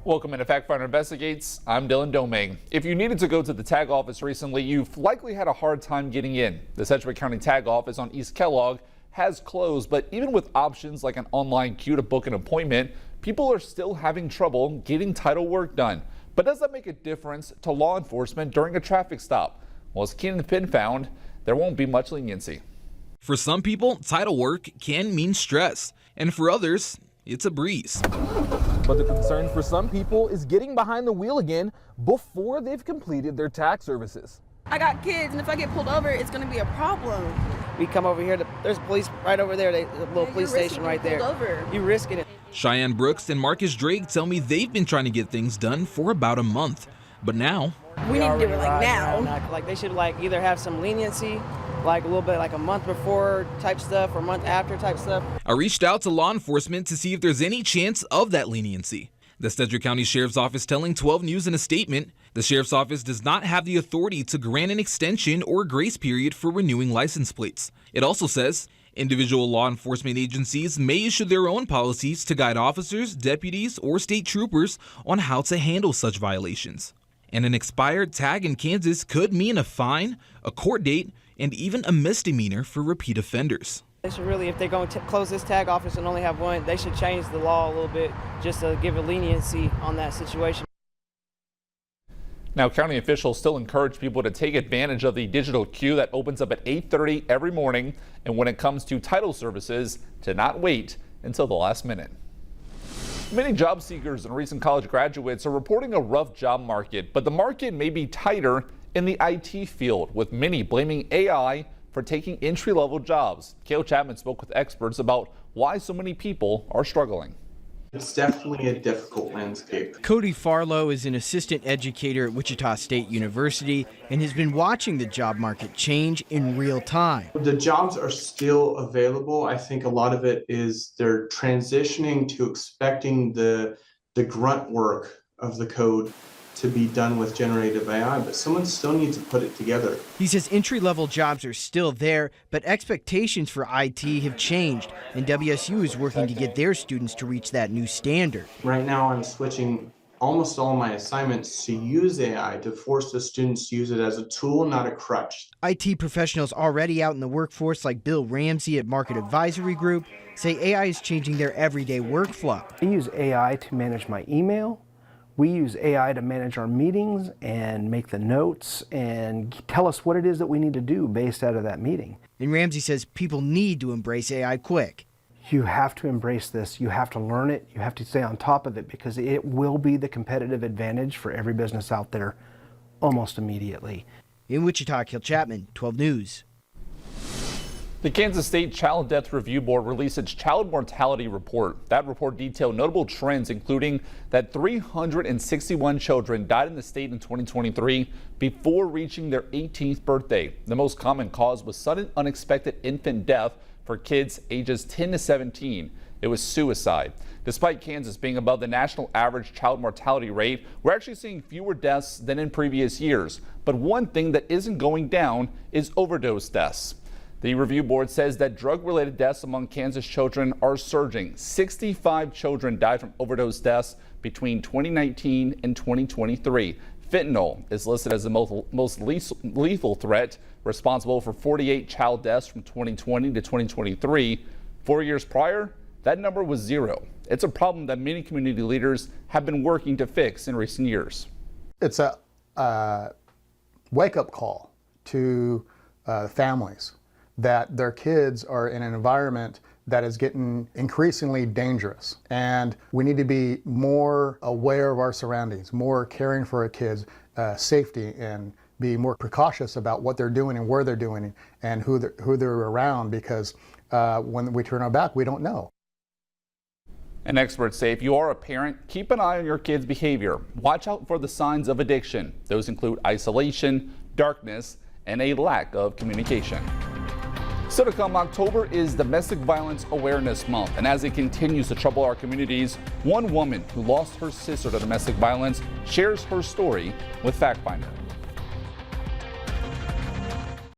Welcome into Factfinder Investigates. I'm Dylan Domingue. If you needed to go to the tag office recently, you've likely had a hard time getting in. The Sedgwick County tag office on East Kellogg has closed, but even with options like an online queue to book an appointment, people are still having trouble getting title work done. But does that make a difference to law enforcement during a traffic stop? Well, as Keenan Finn found, there won't be much leniency. For some people, title work can mean stress, and for others, it's a breeze. But the concern for some people is getting behind the wheel again before they've completed their tax services. I got kids, and if I get pulled over, it's going to be a problem. We come over here, there's police right over there, the little police station right there. Over. You risking it. Cheyenne Brooks and Marcus Drake tell me they've been trying to get things done for about a month. But now, we need to do it like now. Like they should like either have some leniency, like a little bit like a month before type stuff or a month after type stuff. I reached out to law enforcement to see if there's any chance of that leniency. The Sedgwick County Sheriff's Office telling 12 News in a statement, the Sheriff's Office does not have the authority to grant an extension or grace period for renewing license plates. It also says individual law enforcement agencies may issue their own policies to guide officers, deputies, or state troopers on how to handle such violations. And an expired tag in Kansas could mean a fine, a court date, and even a misdemeanor for repeat offenders. They should really, if they're going to close this tag office and only have one, they should change the law a little bit just to give a leniency on that situation. Now, county officials still encourage people to take advantage of the digital queue that opens up at 8:30 every morning. And when it comes to title services, to not wait until the last minute. Many job seekers and recent college graduates are reporting a rough job market, but the market may be tighter in the IT field, with many blaming AI for taking entry-level jobs. Cale Chapman spoke with experts about why so many people are struggling. It's definitely a difficult landscape. Cody Farlow is an assistant educator at Wichita State University and has been watching the job market change in real time. The jobs are still available. I think a lot of it is they're transitioning to expecting the grunt work of the code to be done with generative AI, but someone still needs to put it together. He says entry-level jobs are still there, but expectations for IT have changed, and WSU is working to get their students to reach that new standard. Right now, I'm switching almost all my assignments to use AI to force the students to use it as a tool, not a crutch. IT professionals already out in the workforce, like Bill Ramsey at Market Advisory Group, say AI is changing their everyday workflow. I use AI to manage my email. We use AI to manage our meetings and make the notes and tell us what it is that we need to do based out of that meeting. And Ramsey says people need to embrace AI quick. You have to embrace this. You have to learn it. You have to stay on top of it because it will be the competitive advantage for every business out there almost immediately. In Wichita, Cale Chapman, 12 News. The Kansas State Child Death Review Board released its child mortality report. That report detailed notable trends, including that 361 children died in the state in 2023 before reaching their 18th birthday. The most common cause was sudden unexpected infant death for kids ages 10 to 17. It was suicide. Despite Kansas being above the national average child mortality rate, we're actually seeing fewer deaths than in previous years. But one thing that isn't going down is overdose deaths. The review board says that drug-related deaths among Kansas children are surging. 65 children died from overdose deaths between 2019 and 2023. Fentanyl is listed as the most lethal threat, responsible for 48 child deaths from 2020 to 2023. 4 years prior, that number was 0. It's a problem that many community leaders have been working to fix in recent years. It's a wake-up call to families that their kids are in an environment that is getting increasingly dangerous. And we need to be more aware of our surroundings, more caring for our kids' safety, and be more precautious about what they're doing and where they're doing it and who they're around, because when we turn our back, we don't know. And experts say if you are a parent, keep an eye on your kids' behavior. Watch out for the signs of addiction. Those include isolation, darkness, and a lack of communication. Still to come, October is Domestic Violence Awareness Month, and as it continues to trouble our communities, one woman who lost her sister to domestic violence shares her story with Factfinder.